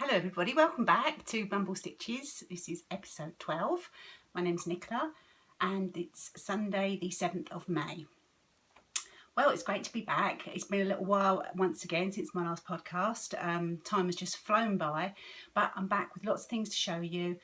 Hello everybody, welcome back to Bumble Stitches. This is episode 12. My name's Nicola and it's Sunday the 7th of May. Well, it's great to be back. It's been a little while once again since my last podcast. Time has just flown by, but I'm back with lots of things to show you.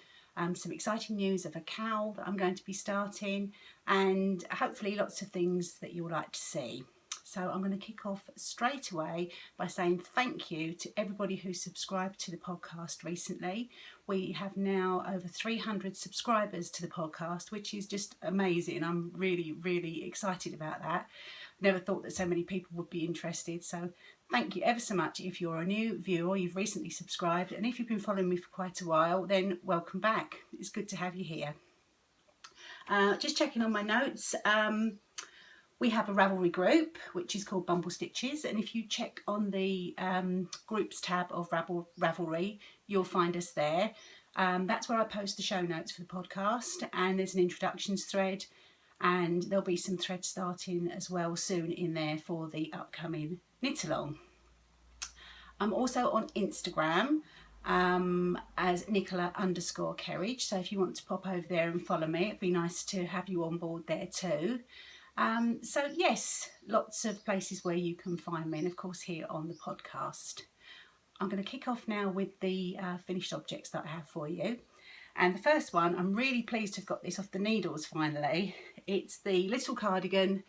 Some exciting news of a cowl that I'm going to be starting and hopefully lots of things that you'll like to see. So I'm going to kick off straight away by saying thank you to everybody who subscribed to the podcast recently. We have now over 300 subscribers to the podcast, which is just amazing. I'm really excited about that. Never thought that so many people would be interested. So thank you ever so much. If you're a new viewer, you've recently subscribed, and if you've been following me for quite a while, then welcome back. It's good to have you here. Just checking on my notes. We have a Ravelry group which is called Bumble Stitches, and if you check on the groups tab of Ravelry, you'll find us there. That's where I post the show notes for the podcast, and there's an introductions thread, and there'll be some threads starting as well soon in there for the upcoming knit along. I'm also on Instagram as Nicola_Kerridge, so if you want to pop over there and follow me, it'd be nice to have you on board there too. So yes, lots of places where you can find me, and of course here on the podcast. I'm going to kick off now with the finished objects that I have for you. And the first one, I'm really pleased to have got this off the needles finally. It's the little cardigan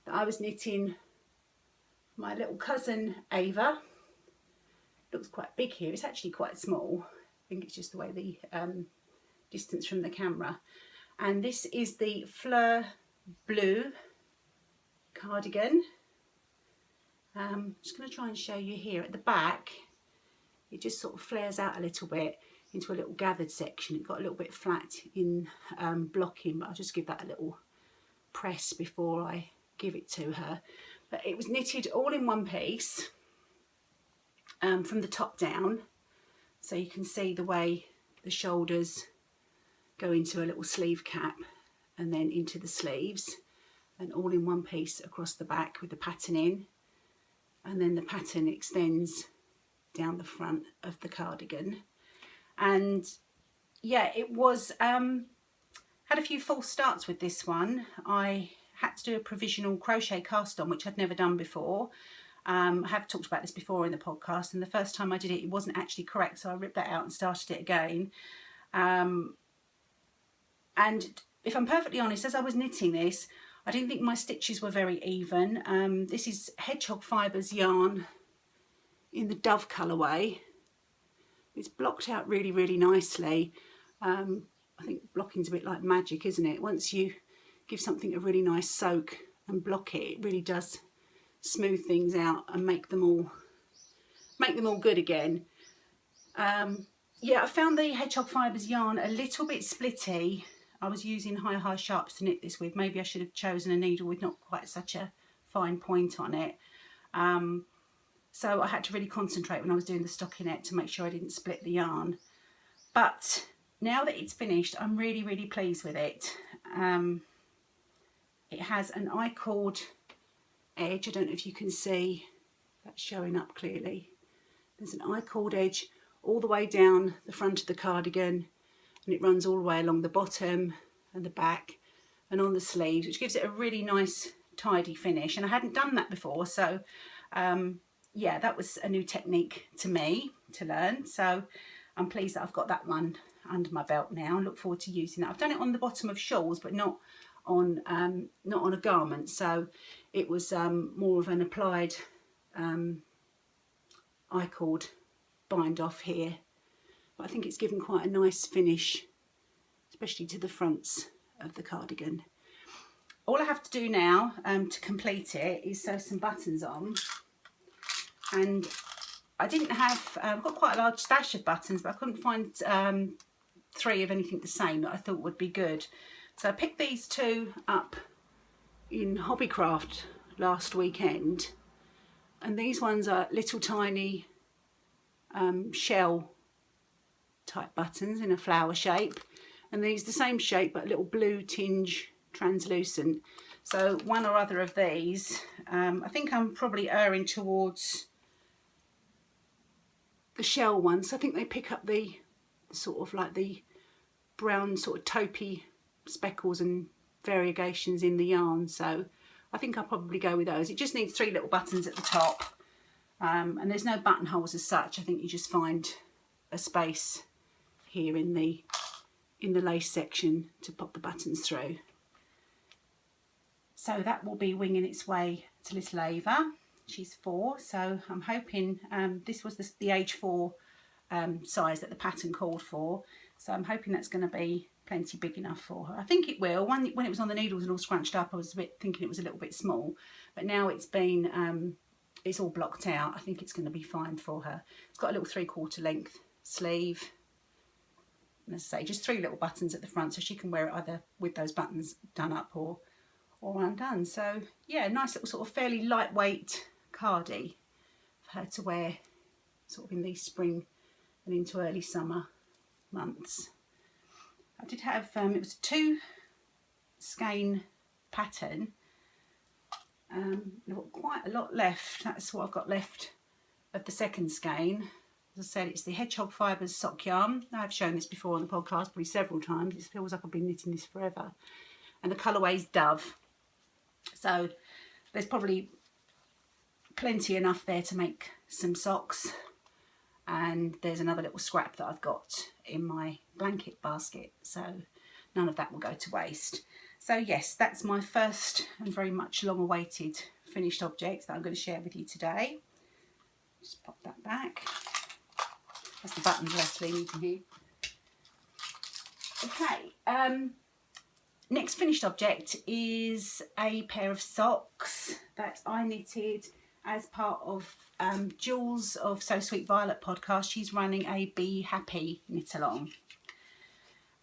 that I was knitting for my little cousin Ava. It looks quite big here, it's actually quite small. I think it's just the way the distance from the camera. And this is the Fleur Bleu cardigan. I'm just going to try and show you here at the back. It just sort of flares out a little bit into a little gathered section. It got a little bit flat in blocking, but I'll just give that a little press before I give it to her. But it was knitted all in one piece from the top down, so you can see the way the shoulders go into a little sleeve cap and then into the sleeves, and all in one piece across the back with the pattern in, and then the pattern extends down the front of the cardigan. And yeah, it was had a few false starts with this one. I had to do a provisional crochet cast on, which I'd never done before. I have talked about this before in the podcast, and the first time I did it, it wasn't actually correct, so I ripped that out and started it again. And if I'm perfectly honest, as I was knitting this, I didn't think my stitches were very even. This is Hedgehog Fibres yarn in the Dove colourway. It's blocked out really nicely. I think blocking's a bit like magic, isn't it? Once you give something a really nice soak and block it, it really does smooth things out and make them all good again. Yeah, I found the Hedgehog Fibres yarn a little bit splitty. I was using high sharps to knit this with. Maybe I should have chosen a needle with not quite such a fine point on it. So I had to really concentrate when I was doing the stockinette to make sure I didn't split the yarn. But now that it's finished, I'm really pleased with it. It has an I-cord edge. I don't know if you can see that's showing up clearly. There's an I-cord edge all the way down the front of the cardigan, and it runs all the way along the bottom and the back and on the sleeves, which gives it a really nice tidy finish. And I hadn't done that before, so yeah, that was a new technique to me to learn. So I'm pleased that I've got that one under my belt now. I look forward to using that. I've done it on the bottom of shawls, but not on a garment, so it was more of an applied I-cord bind off here. But I think it's given quite a nice finish, especially to the fronts of the cardigan. All I have to do now to complete it is sew some buttons on. And I didn't have, I've got quite a large stash of buttons, but I couldn't find 3 of anything the same that I thought would be good. So I picked these 2 up in Hobbycraft last weekend. And these ones are little tiny shell type buttons in a flower shape, and these the same shape but a little blue tinge translucent. So one or other of these, I think I'm probably erring towards shell ones. I think they pick up the sort of like the brown sort of taupey speckles and variegations in the yarn, so I think I'll probably go with those. It just needs 3 little buttons at the top, and there's no buttonholes as such. I think you just find a space here in the lace section to pop the buttons through. So that will be winging its way to little Ava. She's 4, so I'm hoping this was the age 4 size that the pattern called for, so I'm hoping that's going to be plenty big enough for her. I think it will. When it was on the needles and all scrunched up, I was thinking it was a little bit small, but now it's been it's all blocked out. I think it's going to be fine for her. It's got a little 3/4 length sleeve, and as I say, just 3 little buttons at the front, so she can wear it either with those buttons done up or undone. So yeah, nice little sort of fairly lightweight cardi for her to wear sort of in the spring and into early summer months. I did have, it was a 2 skein pattern. I've got quite a lot left. That's what I've got left of the second skein. As I said, it's the Hedgehog Fibres sock yarn. I've shown this before on the podcast probably several times. It feels like I've been knitting this forever. And the colourway is Dove. So there's probably plenty enough there to make some socks. And there's another little scrap that I've got in my blanket basket, so none of that will go to waste. So yes, that's my first and very much long awaited finished object that I'm going to share with you today. Just pop that back. That's the buttons left leaning in here. Okay, next finished object is a pair of socks that I knitted as part of Jules of So Sweet Violet podcast. She's running a Be Happy knit along,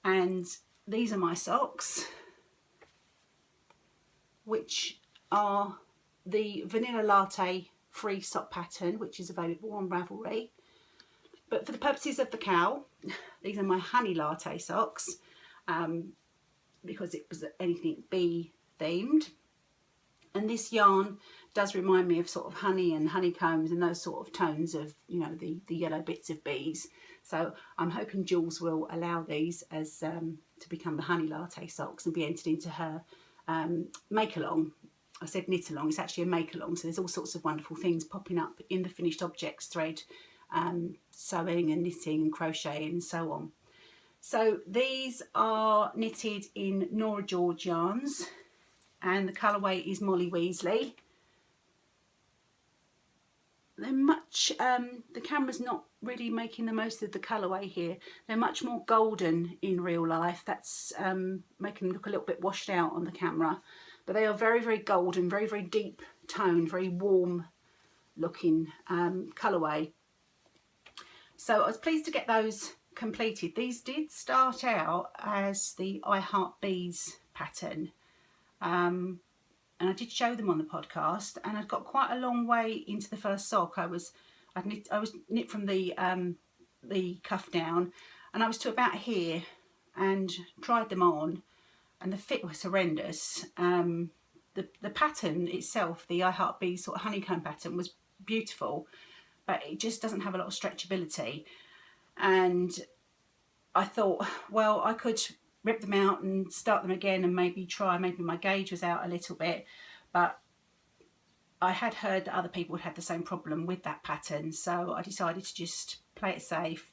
and these are my socks, which are the vanilla latte free sock pattern, which is available on Ravelry. But for the purposes of the cowl, these are my honey latte socks, because it was anything bee themed. And this yarn does remind me of sort of honey and honeycombs and those sort of tones of, you know, the yellow bits of bees. So I'm hoping Jules will allow these as to become the honey latte socks and be entered into her make along. I said knit along, it's actually a make along. So there's all sorts of wonderful things popping up in the finished objects thread, sewing and knitting and crocheting and so on. So these are knitted in Nora George yarns, and the colourway is Molly Weasley. They're much, the camera's not really making the most of the colourway here. They're much more golden in real life. That's making them look a little bit washed out on the camera. But they are very, very golden, very, very deep tone, very warm looking colourway. So I was pleased to get those completed. These did start out as the I Heart Bees pattern. And I did show them on the podcast, and I'd got quite a long way into the first sock. I was knit from the cuff down, and I was to about here and tried them on, and the fit was horrendous. The pattern itself, the I Heart Bees sort of honeycomb pattern, was beautiful, but it just doesn't have a lot of stretchability. And I thought, well, I could rip them out and start them again and maybe my gauge was out a little bit, but I had heard that other people had the same problem with that pattern, so I decided to just play it safe,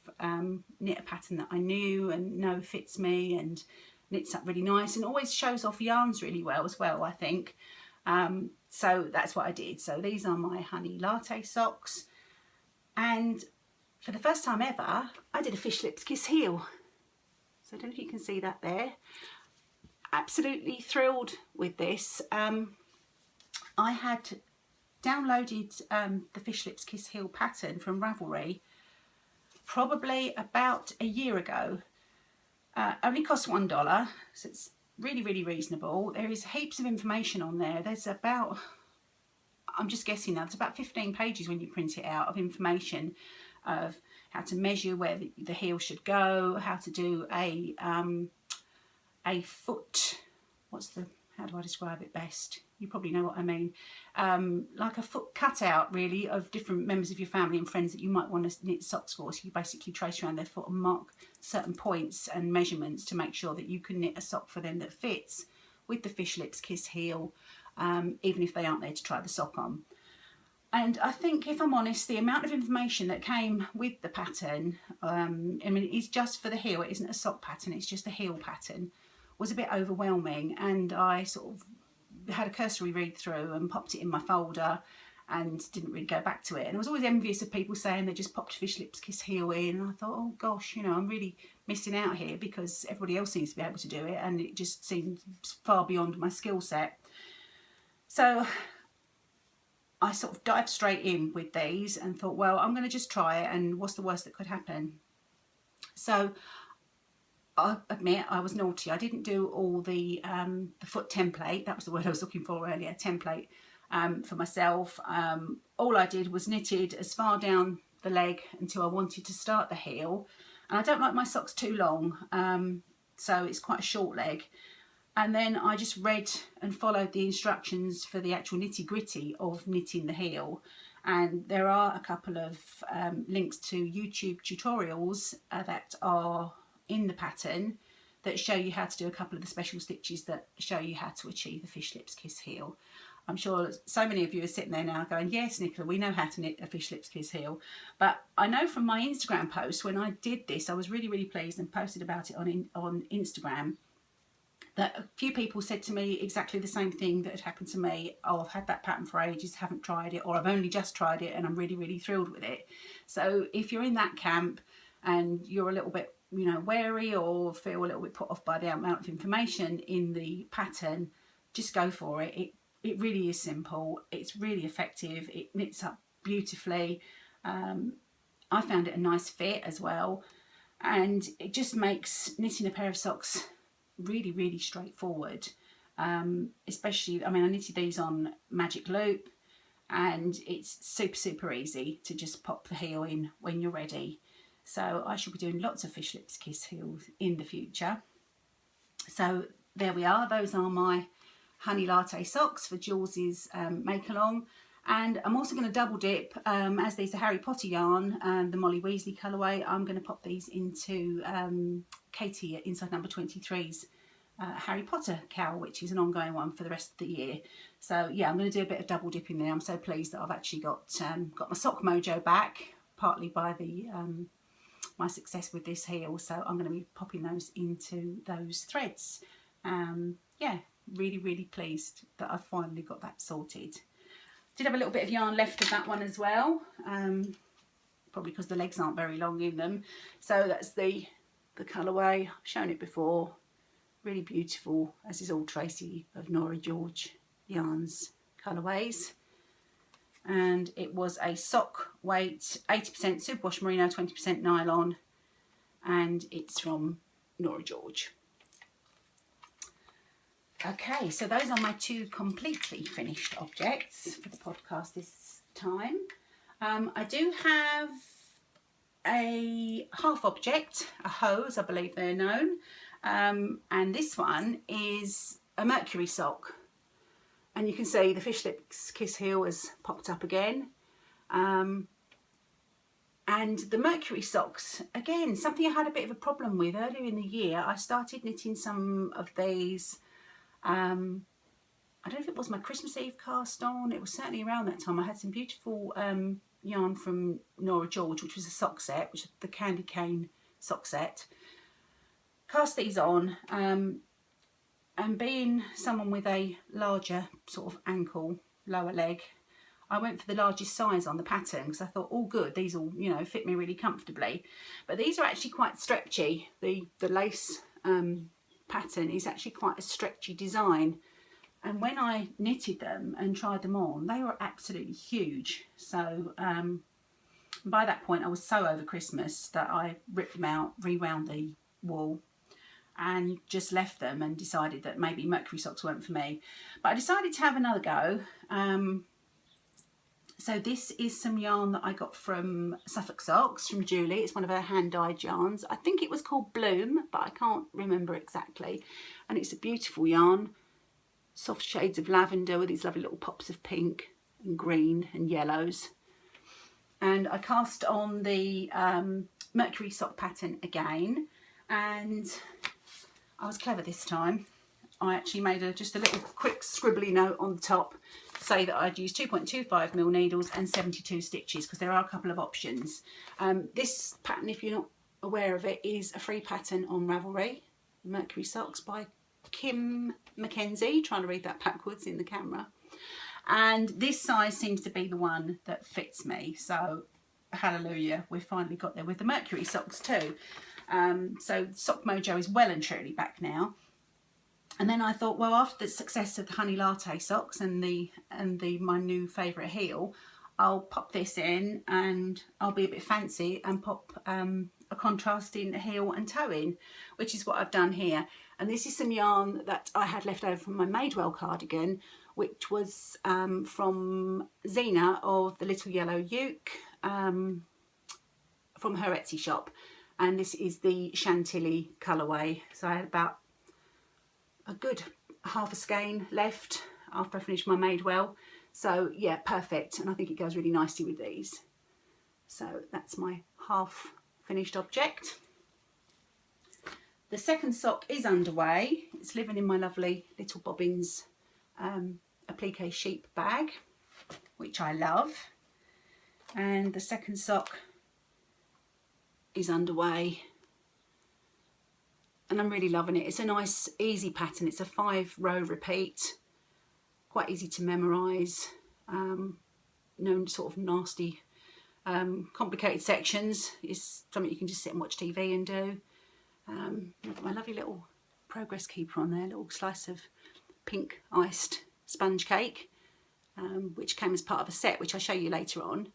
knit a pattern that I knew and know fits me and knits up really nice and always shows off yarns really well as well, I think. So that's what I did. So these are my honey latte socks, and for the first time ever I did a fish lips kiss heel. So I don't know if you can see that there. Absolutely thrilled with this. I had downloaded the Fish Lips Kiss Heel pattern from Ravelry probably about a year ago. Only costs $1, so it's really, really reasonable. There is heaps of information on there. There's about, I'm just guessing now, it's about 15 pages when you print it out of information of how to measure where the heel should go, how to do a foot, how do I describe it best? You probably know what I mean. Like a foot cutout, really, of different members of your family and friends that you might want to knit socks for. So you basically trace around their foot and mark certain points and measurements to make sure that you can knit a sock for them that fits with the fish lips kiss heel, even if they aren't there to try the sock on. And I think, if I'm honest, the amount of information that came with the pattern, I mean, it's just for the heel, it isn't a sock pattern, it's just a heel pattern, was a bit overwhelming. And I sort of had a cursory read through and popped it in my folder and didn't really go back to it. And I was always envious of people saying they just popped fish lips kiss heel in. And I thought, oh gosh, you know, I'm really missing out here because everybody else seems to be able to do it, and it just seemed far beyond my skill set. So I sort of dived straight in with these and thought, well, I'm going to just try it, and what's the worst that could happen? So I admit I was naughty. I didn't do all the foot template. That was the word I was looking for earlier, template, for myself. All I did was knitted as far down the leg until I wanted to start the heel. And I don't like my socks too long, so it's quite a short leg. And then I just read and followed the instructions for the actual nitty gritty of knitting the heel. And there are a couple of links to YouTube tutorials that are in the pattern that show you how to do a couple of the special stitches that show you how to achieve the fish lips kiss heel. I'm sure so many of you are sitting there now going, yes, Nicola, we know how to knit a fish lips kiss heel. But I know from my Instagram post, when I did this, I was really, really pleased and posted about it on Instagram, that a few people said to me exactly the same thing that had happened to me. Oh, I've had that pattern for ages, haven't tried it, or I've only just tried it and I'm really, really thrilled with it. So if you're in that camp and you're a little bit, you know, wary or feel a little bit put off by the amount of information in the pattern, just go for it. It really is simple. It's really effective. It knits up beautifully. I found it a nice fit as well. And it just makes knitting a pair of socks really, really straightforward. Especially, I mean, I knitted these on magic loop, and it's super, super easy to just pop the heel in when you're ready. So I shall be doing lots of fish lips kiss heels in the future. So there we are. Those are my honey latte socks for Jules's make along. And I'm also going to double dip, as these are Harry Potter yarn, the Molly Weasley colourway. I'm going to pop these into Katie at Inside Number 23's Harry Potter cowl, which is an ongoing one for the rest of the year. So yeah, I'm going to do a bit of double dipping there. I'm so pleased that I've actually got my sock mojo back, partly by the my success with this heel. So I'm going to be popping those into those threads. Yeah, really, really pleased that I've finally got that sorted. Did have a little bit of yarn left of that one as well, probably because the legs aren't very long in them. So that's the colourway. I've shown it before. Really beautiful, as is all Tracy of Nora George Yarns colourways. And it was a sock weight, 80% superwash merino, 20% nylon, and it's from Nora George. Okay, so those are my two completely finished objects for the podcast this time. I do have a half object, a hose, I believe they're known, and this one is a Mercury sock. And you can see the fish lips kiss heel has popped up again. And the Mercury socks, again, something I had a bit of a problem with earlier in the year. I started knitting some of these. I don't know if it was my Christmas Eve cast on. It was certainly around that time. I had some beautiful yarn from Nora George, which was a sock set, which is the candy cane sock set. Cast these on, and being someone with a larger sort of ankle, lower leg, I went for the largest size on the pattern because I thought, all good, these will, you know, fit me really comfortably. But these are actually quite stretchy. The lace pattern is actually quite a stretchy design, and when I knitted them and tried them on, they were absolutely huge. So by that point I was so over Christmas that I ripped them out, rewound the wool and just left them, and decided that maybe Mercury socks weren't for me. But I decided to have another go. So this is some yarn that I got from Suffolk Socks, from Julie. It's one of her hand-dyed yarns. I think it was called Bloom, but I can't remember exactly. And it's a beautiful yarn. soft shades of lavender with these lovely little pops of pink and green and yellows. And I cast on the Mercury sock pattern again, and I was clever this time. I actually made just a little quick scribbly note on the top to say that I'd use 2.25mm needles and 72 stitches, because there are a couple of options. This pattern, if you're not aware of it, is a free pattern on Ravelry, Mercury Socks by Kim Mackenzie, trying to read that backwards in the camera. And this size seems to be the one that fits me, so hallelujah, we've finally got there with the Mercury socks too. So Sock Mojo is well and truly back now. And then I thought, well, after the success of the honey latte socks and my new favourite heel, I'll pop this in and I'll be a bit fancy and pop a contrasting heel and toe in, which is what I've done here. And this is some yarn that I had left over from my Madewell cardigan, which was from Zena of the Little Yellow Uke, from her Etsy shop. And this is the Chantilly colourway. So I had about a good half a skein left after I finished my Madewell. So yeah, perfect. And I think it goes really nicely with these. So that's my half finished object. The second sock is underway. It's living in my lovely little Bobbins applique sheep bag, which I love. And the second sock is underway, and I'm really loving it. It's a nice easy pattern. It's a 5-row repeat, quite easy to memorise. No sort of nasty complicated sections. It's something you can just sit and watch TV and do. I've got my lovely little progress keeper on there, a little slice of pink iced sponge cake, which came as part of a set, which I'll show you later on.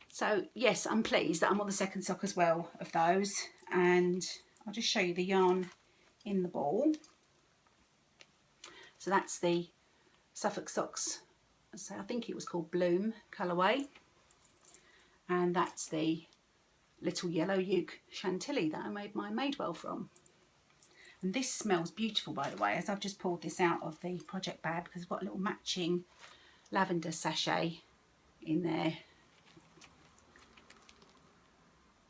So yes, I'm pleased that I'm on the second sock as well of those, and I'll just show you the yarn in the ball. So that's the Suffolk Socks, so I think it was called Bloom colourway, and that's the Little Yellow Uke Chantilly that I made my Madewell from. And this smells beautiful, by the way, as I've just pulled this out of the project bag, because I've got a little matching lavender sachet in there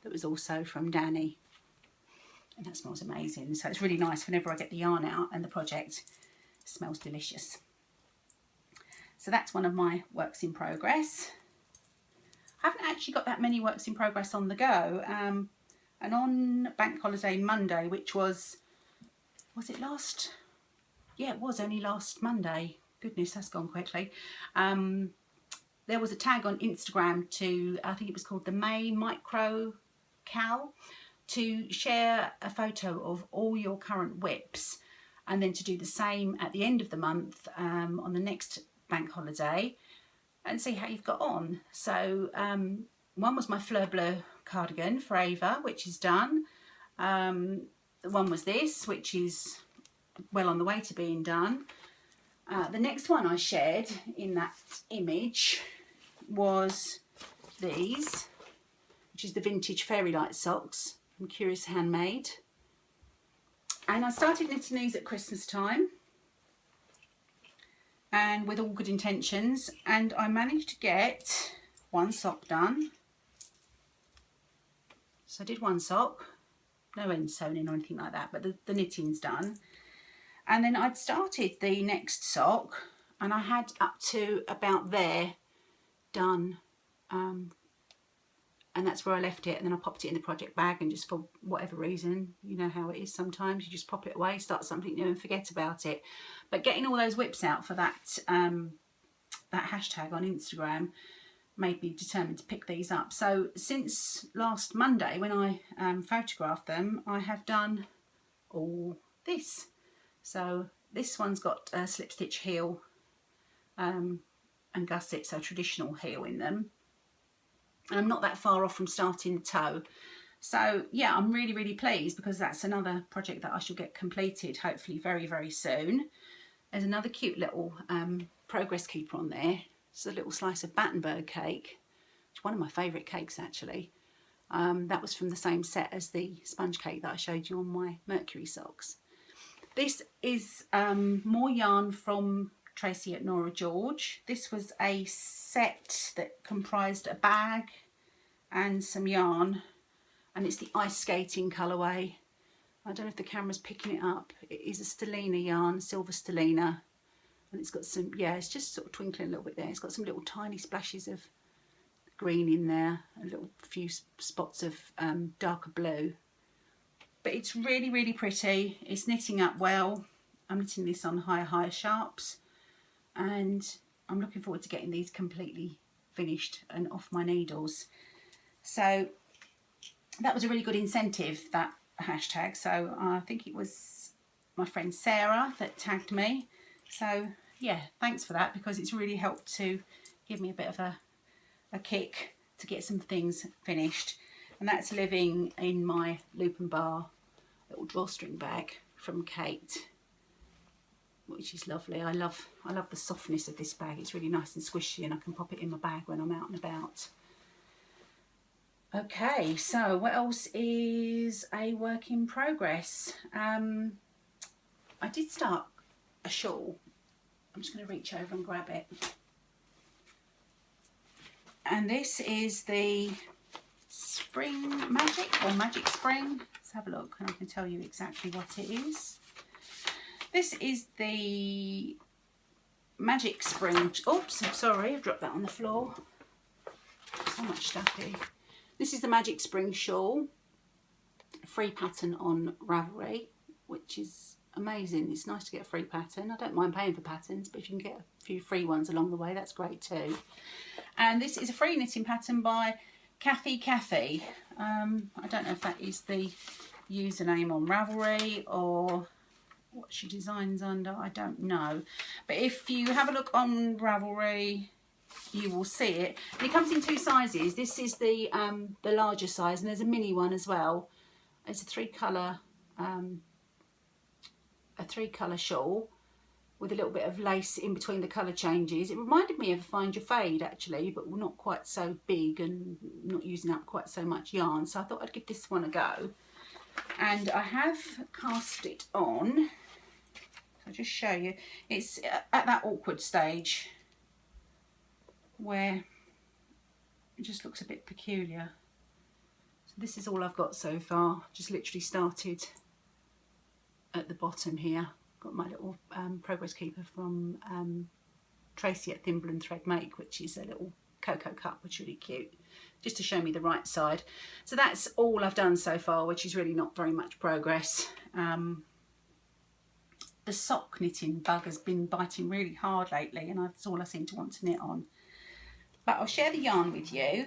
that was also from Danny, and that smells amazing. So it's really nice whenever I get the yarn out and the project smells delicious. So that's one of my works in progress. I haven't actually got that many works in progress on the go, and on Bank Holiday Monday, which was it last? Yeah, it was only last Monday. Goodness, that's gone quickly. There was a tag on Instagram to, I think it was called the May Micro Cal, to share a photo of all your current whips, and then to do the same at the end of the month on the next bank holiday, and see how you've got on. So one was my Fleur Bleu cardigan for Ava, which is done. One was this, which is well on the way to being done. The next one I shared in that image was these, which is the vintage Fairy Light socks from Curious Handmade. And I started knitting these at Christmas time, and with all good intentions, and I managed to get one sock done. So I did one sock, no end sewn in or anything like that, but the knitting's done. And then I'd started the next sock, and I had up to about there done, and that's where I left it. And then I popped it in the project bag, and just for whatever reason, you know how it is sometimes, you just pop it away, start something new and forget about it. But getting all those whips out for that that hashtag on Instagram made me determined to pick these up. So since last Monday, when I photographed them, I have done all this. So this one's got a slip stitch heel and gusset, so traditional heel in them. And I'm not that far off from starting the toe. So yeah, I'm really, really pleased, because that's another project that I shall get completed hopefully very, very soon. There's another cute little progress keeper on there. It's a little slice of Battenberg cake. It's one of my favourite cakes actually. That was from the same set as the sponge cake that I showed you on my Mercury socks. This is more yarn from Tracy at Nora George. This was a set that comprised a bag and some yarn, and it's the ice skating colourway. I don't know if the camera's picking it up. It is a stellina yarn, silver stellina, and it's got some, yeah, it's just sort of twinkling a little bit there. It's got some little tiny splashes of green in there, a little few spots of darker blue. But it's really, really pretty. It's knitting up well. I'm knitting this on higher sharps, and I'm looking forward to getting these completely finished and off my needles. So that was a really good incentive, that hashtag. So I think it was my friend Sarah that tagged me. So yeah, thanks for that, because it's really helped to give me a bit of a kick to get some things finished. And that's living in my loop and bar little drawstring bag from Kate, which is lovely. I love the softness of this bag. It's really nice and squishy, and I can pop it in my bag when I'm out and about. Okay, so what else is a work in progress? I did start a shawl. I'm just going to reach over and grab it. And this is the Spring Magic, or Magic Spring. Let's have a look and I can tell you exactly what it is. This is the Magic Spring. Oops, I'm sorry, I've dropped that on the floor. So much stuff here. This is the Magic Spring shawl, a free pattern on Ravelry, which is amazing. It's nice to get a free pattern. I don't mind paying for patterns, but if you can get a few free ones along the way, that's great too. And this is a free knitting pattern by Kathy. I don't know if that is the username on Ravelry or what she designs under, I don't know. But if you have a look on Ravelry, you will see it. And it comes in two sizes. This is the larger size, and there's a mini one as well. It's a three colour shawl with a little bit of lace in between the colour changes. It reminded me of a Find Your Fade actually, but not quite so big and not using up quite so much yarn. So I thought I'd give this one a go. And I have cast it on. I'll just show you. It's at that awkward stage where it just looks a bit peculiar. So this is all I've got so far. Just literally started at the bottom here. Got my little progress keeper from Tracy at Thimble and Thread Make, which is a little cocoa cup, which is really cute, just to show me the right side. So that's all I've done so far, which is really not very much progress. The sock knitting bug has been biting really hard lately, and that's all I seem to want to knit on. But I'll share the yarn with you.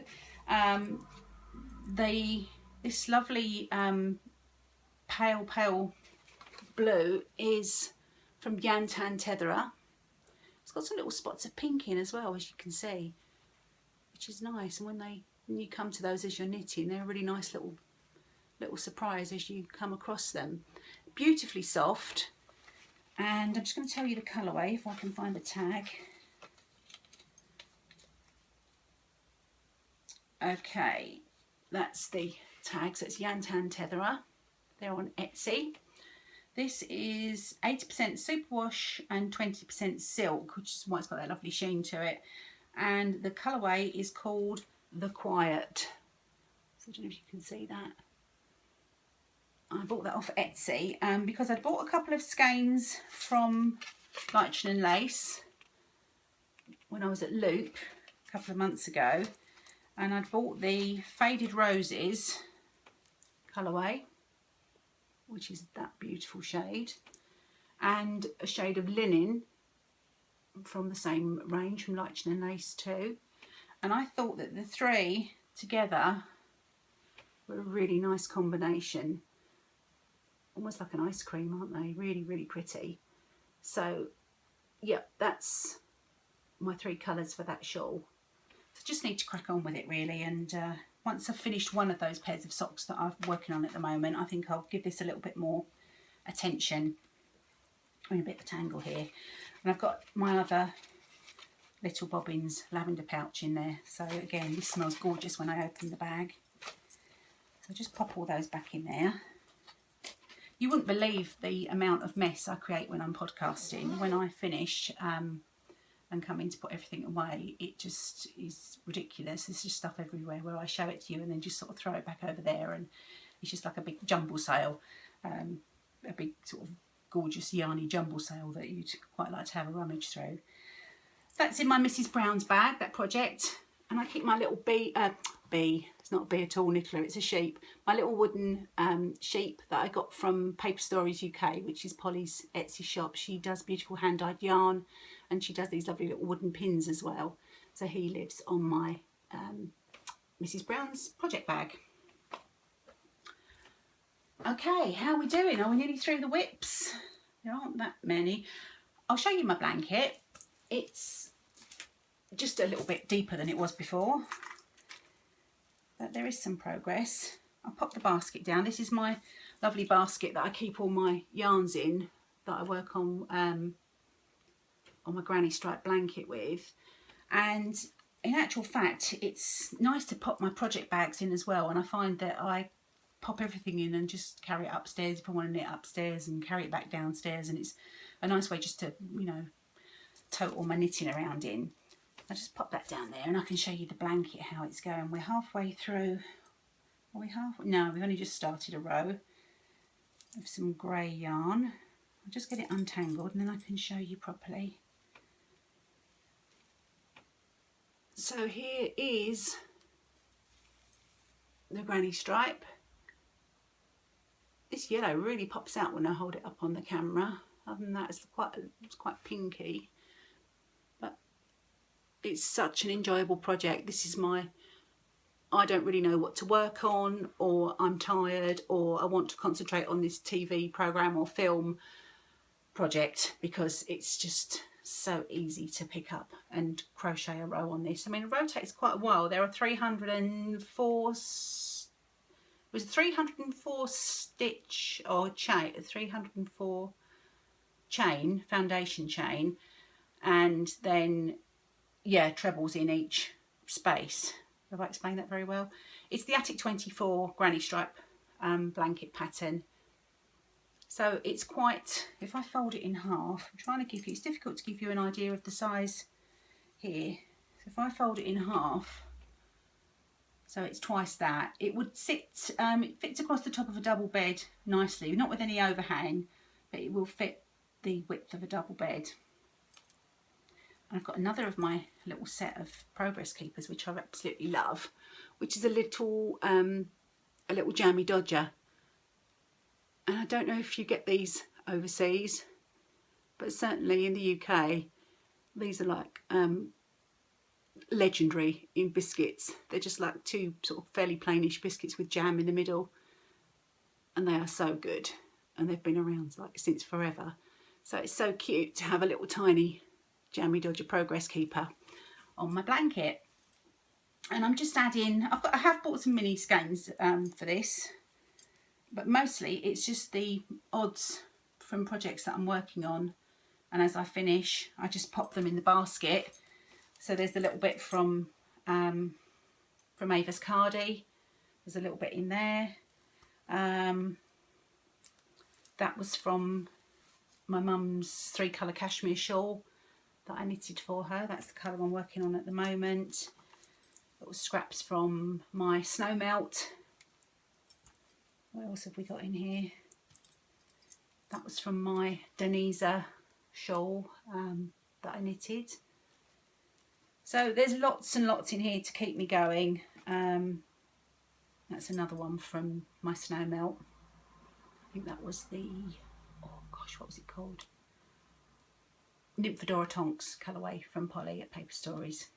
This lovely pale blue is from Yantan Tetherer. It's got some little spots of pink in as well, as you can see, which is nice. And when you come to those as you're knitting, they're a really nice little surprise as you come across them. Beautifully soft. And I'm just going to tell you the colourway if I can find the tag. Okay, that's the tag. So it's Yantan Tetherer. They're on Etsy. This is 80% superwash and 20% silk, which is why it's got that lovely sheen to it. And the colourway is called The Quiet. So I don't know if you can see that. I bought that off Etsy because I'd bought a couple of skeins from Lichen and Lace when I was at Loop a couple of months ago. And I'd bought the Faded Roses colourway, which is that beautiful shade, and a shade of Linen from the same range from Lichen and Lace too. And I thought that the three together were a really nice combination. Almost like an ice cream, aren't they? Really, really pretty. So, yeah, that's my three colours for that shawl. So just need to crack on with it really, and once I've finished one of those pairs of socks that I'm working on at the moment, I think I'll give this a little bit more attention. I'm in a bit of a tangle here. And I've got my other little bobbins lavender pouch in there. So again, this smells gorgeous when I open the bag. So just pop all those back in there. You wouldn't believe the amount of mess I create when I'm podcasting. When I finish and come in to put everything away, it just is ridiculous. There's just stuff everywhere where I show it to you and then just sort of throw it back over there, and it's just like a big jumble sale, a big sort of gorgeous yarny jumble sale that you'd quite like to have a rummage through. That's in my Mrs. Brown's bag, that project. And I keep my little bee, it's not a bee at all, Nicola, it's a sheep. My little wooden sheep that I got from Paper Stories UK, which is Polly's Etsy shop. She does beautiful hand-dyed yarn, and she does these lovely little wooden pins as well. So he lives on my Mrs. Brown's project bag. Okay, how are we doing? Are we nearly through the whips? There aren't that many. I'll show you my blanket. It's just a little bit deeper than it was before, but there is some progress. I'll pop the basket down. This is my lovely basket that I keep all my yarns in, that I work on my granny stripe blanket with. And in actual fact, it's nice to pop my project bags in as well, and I find that I pop everything in and just carry it upstairs if I want to knit upstairs, and carry it back downstairs, and it's a nice way just to, you know, tote all my knitting around in. I'll just pop that down there and I can show you the blanket, how it's going. We're halfway through. Are we halfway? No, we've only just started a row of some grey yarn. I'll just get it untangled and then I can show you properly. So here is the granny stripe. This yellow really pops out when I hold it up on the camera. Other than that, it's quite pinky. It's such an enjoyable project. This is I don't really know what to work on, or I'm tired, or I want to concentrate on this TV program or film project, because it's just so easy to pick up and crochet a row on this. I mean, it rotates quite a while. There are 304 stitch or chain, 304 chain, foundation chain, and then trebles in each space. Have I explained that very well? It's the Attic 24 granny stripe blanket pattern. So it's quite, if I fold it in half, I'm trying to give you, it's difficult to give you an idea of the size here. So if I fold it in half, so it's twice that, it would sit, it fits across the top of a double bed nicely, not with any overhang, but it will fit the width of a double bed. I've got another of my little set of progress keepers, which I absolutely love, which is a little jammy dodger. And I don't know if you get these overseas, but certainly in the UK, these are like legendary in biscuits. They're just like two sort of fairly plainish biscuits with jam in the middle, and they are so good, and they've been around like since forever. So it's so cute to have a little tiny Jammy Dodger Progress Keeper on my blanket. And I'm just adding, I have bought some mini skeins for this, but mostly it's just the odds from projects that I'm working on, and as I finish I just pop them in the basket. So there's the little bit from Ava's Cardi, there's a little bit in there, that was from my mum's 3-colour cashmere shawl that I knitted for her. That's the colour I'm working on at the moment. Little scraps from my snow melt. What else have we got in here? That was from my Deniza shawl that I knitted. So there's lots and lots in here to keep me going. That's another one from my snow melt. I think that was the, oh gosh, what was it called? Nymphadora Tonks colourway from Polly at Paper Stories.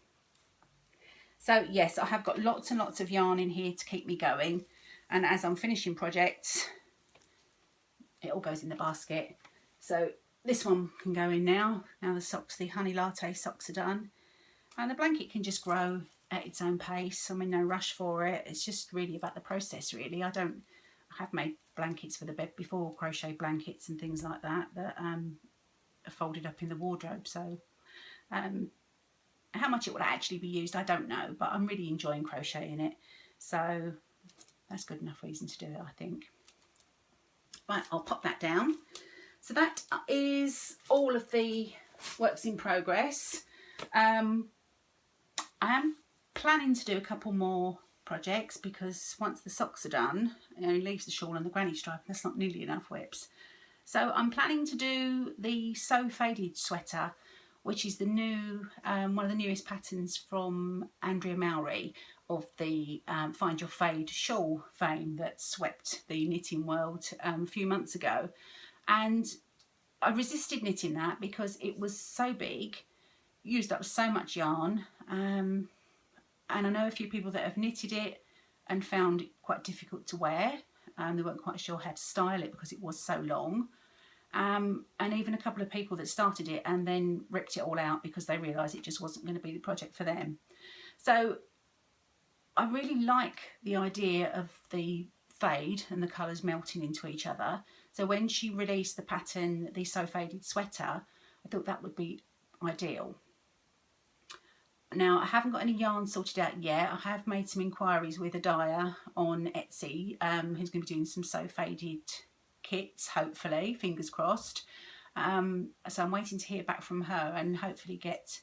So yes, I have got lots and lots of yarn in here to keep me going, and as I'm finishing projects, it all goes in the basket. So this one can go in now. Now the socks, the honey latte socks are done, and the blanket can just grow at its own pace. I'm in no rush for it. It's just really about the process, really. I have made blankets for the bed before, crochet blankets and things like that, that are folded up in the wardrobe. So how much it will actually be used, I don't know, but I'm really enjoying crocheting it. So that's good enough reason to do it, I think. Right, I'll pop that down. So that is all of the works in progress. I am planning to do a couple more projects because once the socks are done, it only leaves the shawl and the granny stripe. That's not nearly enough whips. So I'm planning to do the So Faded sweater, which is the new, one of the newest patterns from Andrea Mowry of the Find Your Fade shawl fame that swept the knitting world a few months ago. And I resisted knitting that because it was so big, used up so much yarn, and I know a few people that have knitted it and found it quite difficult to wear. They weren't quite sure how to style it because it was so long. And even a couple of people that started it and then ripped it all out because they realised it just wasn't going to be the project for them. So I really like the idea of the fade and the colours melting into each other. So when she released the pattern, the So Faded sweater, I thought that would be ideal. Now, I haven't got any yarn sorted out yet. I have made some inquiries with a dyer on Etsy who's going to be doing some So Faded kits, hopefully, fingers crossed. So I'm waiting to hear back from her and hopefully get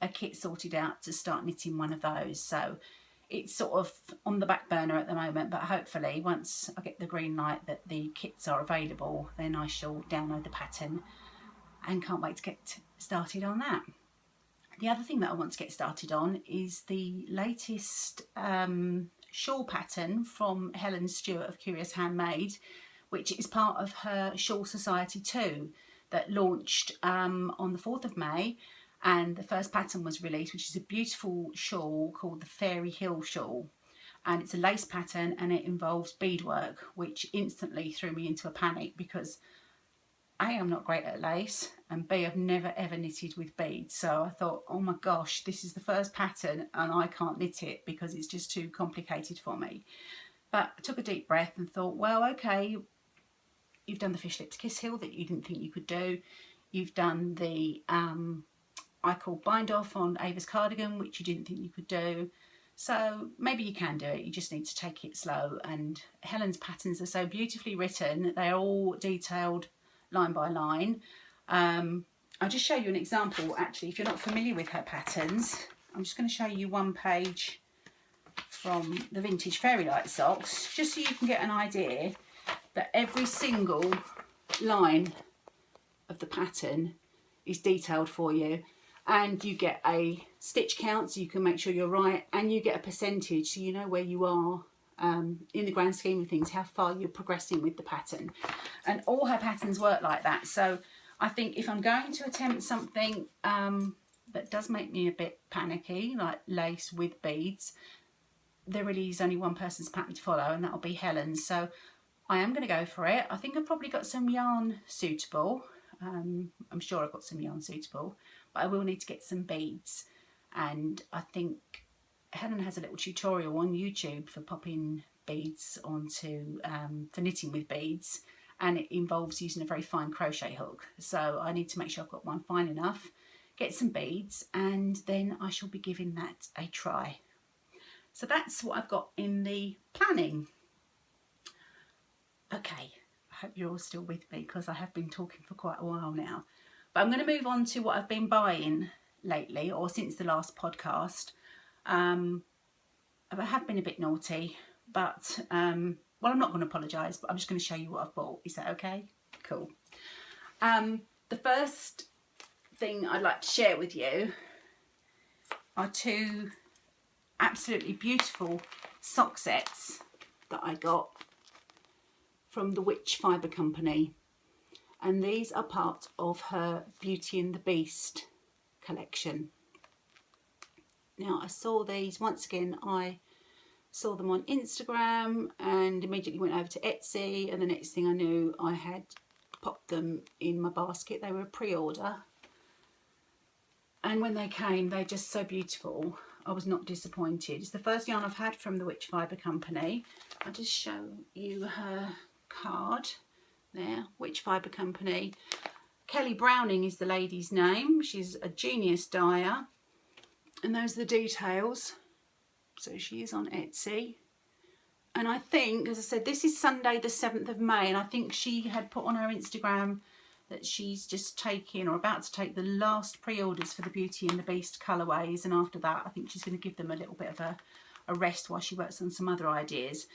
a kit sorted out to start knitting one of those. So it's sort of on the back burner at the moment, but hopefully once I get the green light that the kits are available, then I shall download the pattern and can't wait to get started on that. The other thing that I want to get started on is the latest shawl pattern from Helen Stewart of Curious Handmade, which is part of her Shawl Society 2 that launched on the 4th of May. And the first pattern was released, which is a beautiful shawl called the Fairy Hill Shawl. And it's a lace pattern and it involves beadwork, which instantly threw me into a panic because A, I'm not great at lace, and B, I've never ever knitted with beads. So I thought, oh my gosh, this is the first pattern and I can't knit it because it's just too complicated for me. But I took a deep breath and thought, well, okay, you've done the Fish Lips Kiss Hill that you didn't think you could do. You've done the I call bind off on Ava's cardigan, which you didn't think you could do. So maybe you can do it, you just need to take it slow. And Helen's patterns are so beautifully written, they're all detailed line by line. I'll just show you an example actually. If you're not familiar with her patterns, I'm just going to show you one page from the Vintage Fairy Light socks, just so you can get an idea that every single line of the pattern is detailed for you, and you get a stitch count so you can make sure you're right, and you get a percentage so you know where you are in the grand scheme of things, how far you're progressing with the pattern. And all her patterns work like that. So I think if I'm going to attempt something that does make me a bit panicky, like lace with beads, there really is only one person's pattern to follow, and that'll be Helen's. So I am going to go for it. I think I've probably got some yarn suitable. I'm sure I've got some yarn suitable, but I will need to get some beads. And I think Helen has a little tutorial on YouTube for popping beads onto, for knitting with beads, and it involves using a very fine crochet hook. So I need to make sure I've got one fine enough, get some beads, and then I shall be giving that a try. So that's what I've got in the planning. Okay, I hope you're all still with me because I have been talking for quite a while now. But I'm going to move on to what I've been buying lately, or since the last podcast. I have been a bit naughty, but well, I'm not going to apologise, but I'm just going to show you what I've bought. Is that okay? Cool. The first thing I'd like to share with you are two absolutely beautiful sock sets that I got from the Witch Fibre Company, and these are part of her Beauty and the Beast collection. Now, I saw these, once again, I saw them on Instagram and immediately went over to Etsy, and the next thing I knew, I had popped them in my basket. They were a pre-order, and when they came, they're just so beautiful. I was not disappointed. It's the first yarn I've had from the Witch Fibre Company. I'll just show you her card there, Witch Fibre Company. Kelly Browning is the lady's name. She's a genius dyer, and those are the details. So she is on Etsy, And I think, as I said, this is Sunday the 7th of May, and I think she had put on her Instagram that she's just taking or about to take the last pre-orders for the Beauty and the Beast colourways, and after that I think she's going to give them a little bit of a rest while she works on some other ideas.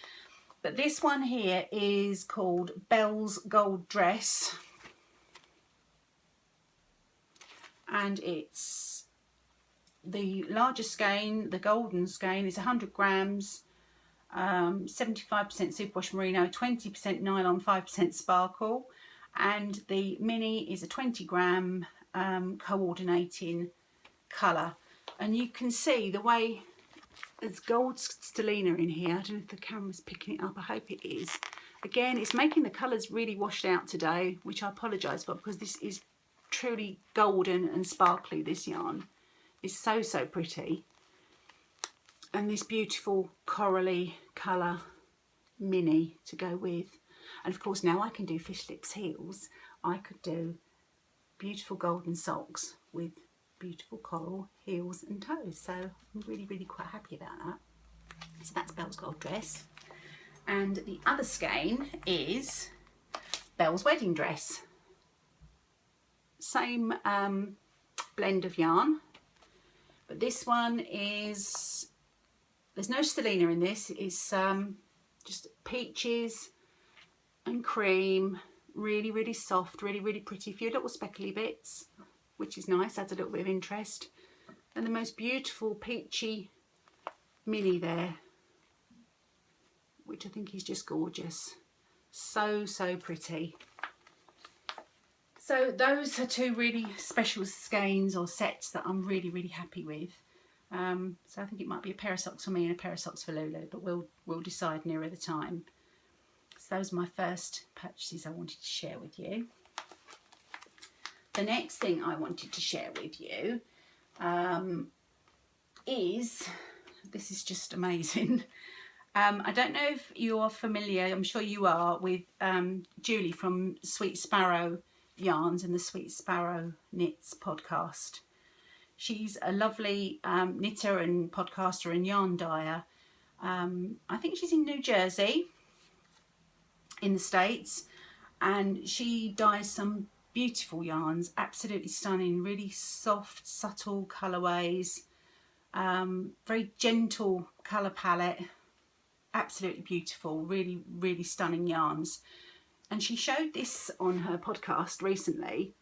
But this one here is called Belle's Gold Dress, and it's the larger skein. The golden skein is 100 grams, 75% superwash merino, 20% nylon, 5% sparkle, and the mini is a 20 gram coordinating colour. And you can see the way there's gold stellina in here. I don't know if the camera's picking it up, I hope it is. Again, it's making the colours really washed out today, which I apologise for, because this is truly golden and sparkly. This yarn is so pretty. And this beautiful corally colour mini to go with. And of course now I can do fish lips heels. I could do beautiful golden socks with beautiful coral heels and toes. So I'm really quite happy about that. So that's Belle's Gold Dress. And the other skein is Belle's Wedding Dress. Same blend of yarn, but this one is, there's no stellina in this. It's just peaches and cream, really soft, really pretty. A few little speckly bits, which is nice, adds a little bit of interest. And the most beautiful peachy mini there, which I think is just gorgeous. So pretty. So those are two really special skeins or sets that I'm really happy with. So I think it might be a pair of socks for me and a pair of socks for Lulu, but we'll decide nearer the time. So those are my first purchases I wanted to share with you. The next thing I wanted to share with you is, this is just amazing. I don't know if you're familiar, I'm sure you are, with Julie from Sweet Sparrow Yarns and the Sweet Sparrow Knits podcast. She's a lovely knitter and podcaster and yarn dyer. I think she's in New Jersey in the States, and she dyes some beautiful yarns, absolutely stunning, really soft, subtle colourways, very gentle colour palette, absolutely beautiful, really stunning yarns. And she showed this on her podcast recently,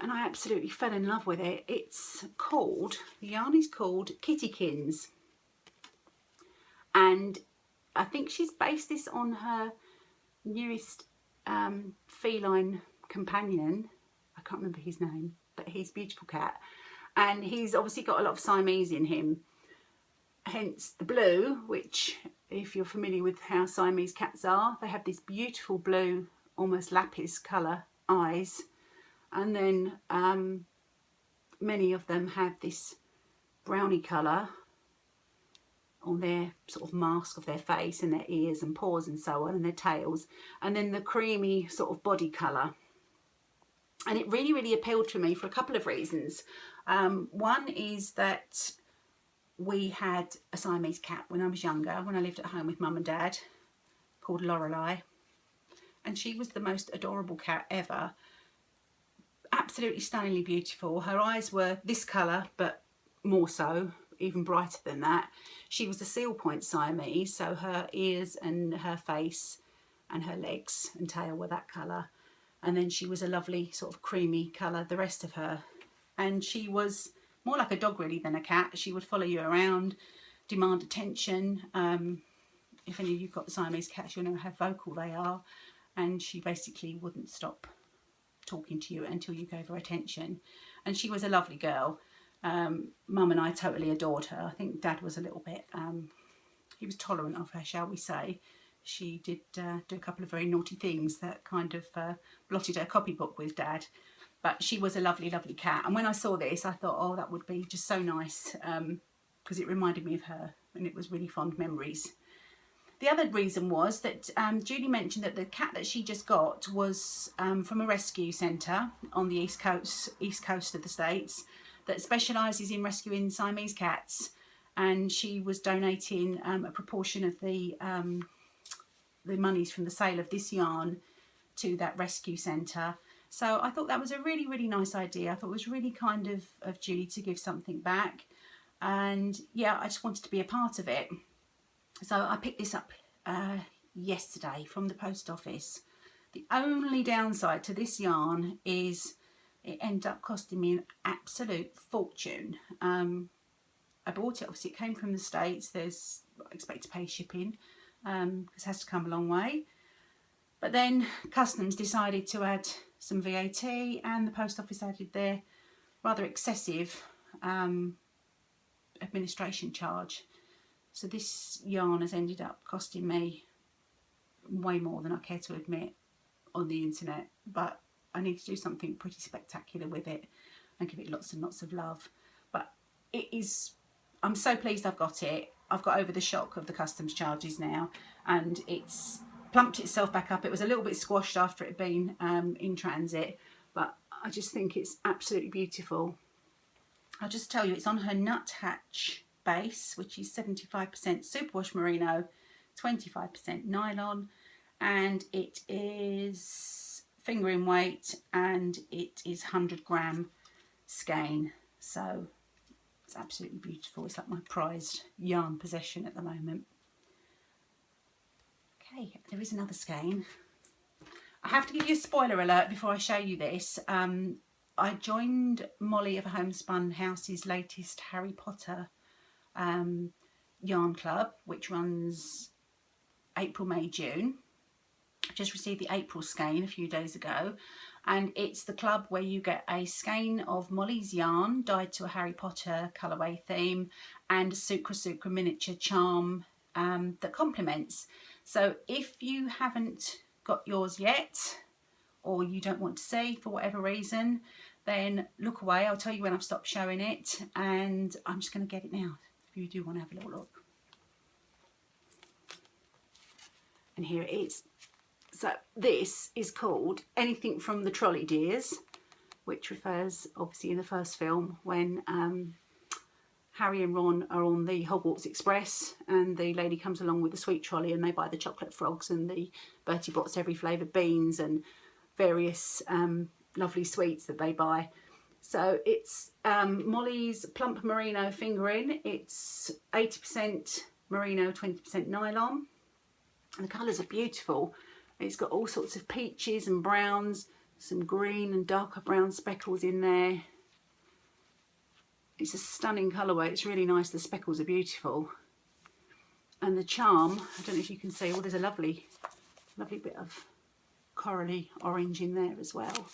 and I absolutely fell in love with it. It's called, the yarn is called Kittykins, and I think she's based this on her newest feline companion. I can't remember his name, but he's a beautiful cat, and he's obviously got a lot of Siamese in him, hence the blue, which, if you're familiar with how Siamese cats are, they have this beautiful blue, almost lapis colour eyes, and then many of them have this browny colour on their sort of mask of their face and their ears and paws and so on, and their tails, and then the creamy sort of body colour. And it really appealed to me for a couple of reasons. One is that we had a Siamese cat when I was younger, when I lived at home with mum and dad, called Lorelei, and she was the most adorable cat ever. Absolutely stunningly beautiful. Her eyes were this colour, but more so, even brighter than that. She was a seal point Siamese, so her ears and her face and her legs and tail were that colour. And then she was a lovely sort of creamy colour, the rest of her. And she was more like a dog really than a cat. She would follow you around, demand attention. If any of you've got Siamese cats, you'll know how vocal they are. And she basically wouldn't stop talking to you until you gave her attention. And she was a lovely girl. Mum and I totally adored her. I think Dad was a little bit, he was tolerant of her, shall we say. She did do a couple of very naughty things that kind of blotted her copybook with Dad. But she was a lovely cat. And when I saw this, I thought, oh, that would be just so nice, because it reminded me of her, and it was really fond memories. The other reason was that Julie mentioned that the cat that she just got was from a rescue centre on the east coast of the States that specialises in rescuing Siamese cats. and she was donating a proportion of the monies from the sale of this yarn to that rescue centre. So I thought that was a really, really nice idea. I thought it was really kind of Julie to give something back. And yeah, I just wanted to be a part of it. So I picked this up yesterday from the post office. The only downside to this yarn is it ended up costing me an absolute fortune. I bought it, obviously it came from the States. There's, I expect to pay shipping, because it has to come a long way. But then customs decided to add some VAT, and the post office added their rather excessive administration charge. So this yarn has ended up costing me way more than I care to admit on the internet, but I need to do something pretty spectacular with it and give it lots and lots of love. But it is, I'm so pleased I've got it. I've got over the shock of the customs charges now, and it's plumped itself back up. It was a little bit squashed after it had been in transit, but I just think it's absolutely beautiful. I'll just tell you, it's on her nuthatch base, which is 75% superwash merino, 25% nylon, and it is finger in weight, and it is 100 gram skein. So it's absolutely beautiful. It's like my prized yarn possession at the moment. Okay, there is another skein. I have to give you a spoiler alert before I show you this. I joined Molly of Homespun House's latest Harry Potter yarn club, which runs April, May, June. I just received the April skein a few days ago, and it's the club where you get a skein of Molly's yarn dyed to a Harry Potter colourway theme and a Sucra miniature charm that complements. So if you haven't got yours yet, or you don't want to see for whatever reason, then look away. I'll tell you when I've stopped showing it, and I'm just going to get it now if you do want to have a little look. And here it is. So this is called Anything from the Trolley Dears, which refers obviously in the first film when Harry and Ron are on the Hogwarts Express, and the lady comes along with the sweet trolley, and they buy the chocolate frogs and the Bertie Bott's every flavoured beans and various lovely sweets that they buy. So it's Molly's plump merino fingering. It's 80% merino, 20% nylon, and the colours are beautiful. It's got all sorts of peaches and browns, some green and darker brown speckles in there. It's a stunning colourway. It's really nice. The speckles are beautiful. And the charm, I don't know if you can see, there's a lovely bit of corally orange in there as well.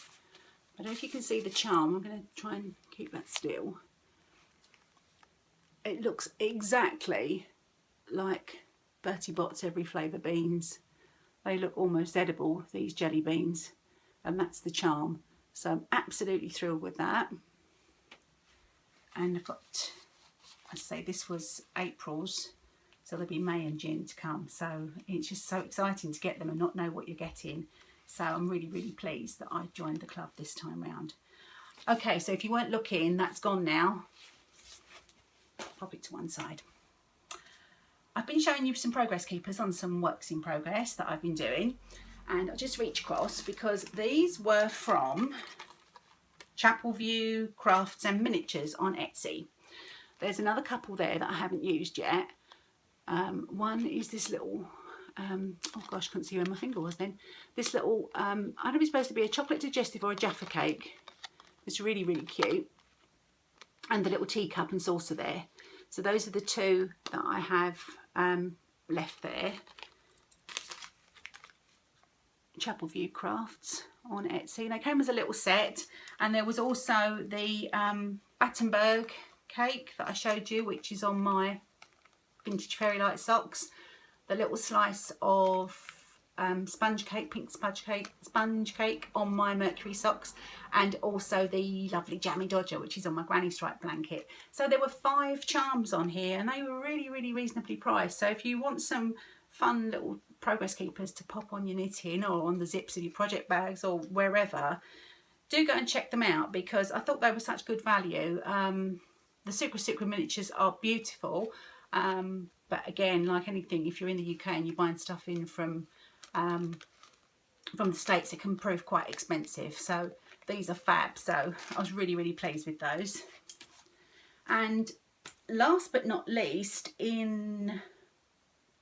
I don't know if you can see the charm. I'm going to try and keep that still. It looks exactly like Bertie Bott's every flavour beans. They look almost edible, these jelly beans, and that's the charm. So I'm absolutely thrilled with that. And I've got, I say this was April's, so there'll be May and June to come. So it's just so exciting to get them and not know what you're getting. So I'm really, really pleased that I joined the club this time round. Okay, so if you weren't looking, that's gone now. Pop it to one side. I've been showing you some progress keepers on some works in progress that I've been doing, and I just reach across because these were from Chapel View Crafts and Miniatures on Etsy. There's another couple there that I haven't used yet. One is this little, oh gosh, I couldn't see where my finger was then. This little, I don't know if it's supposed to be a chocolate digestive or a Jaffa cake. It's really, really cute. And the little teacup and saucer there. So those are the two that I have left there. Chapel View Crafts on Etsy. And they came as a little set, and there was also the Battenberg cake that I showed you, which is on my vintage Fairy Light socks. The little slice of sponge cake, pink sponge cake on my Mercury socks, and also the lovely Jammy Dodger, which is on my granny stripe blanket. So there were 5 charms on here, and they were really, really reasonably priced. So if you want some fun little progress keepers to pop on your knitting or on the zips of your project bags or wherever, do go and check them out, because I thought they were such good value. the Sucra miniatures are beautiful, but again, like anything, if you're in the UK and you're buying stuff in from the States, it can prove quite expensive. So these are fab, so I was really pleased with those. And last but not least, in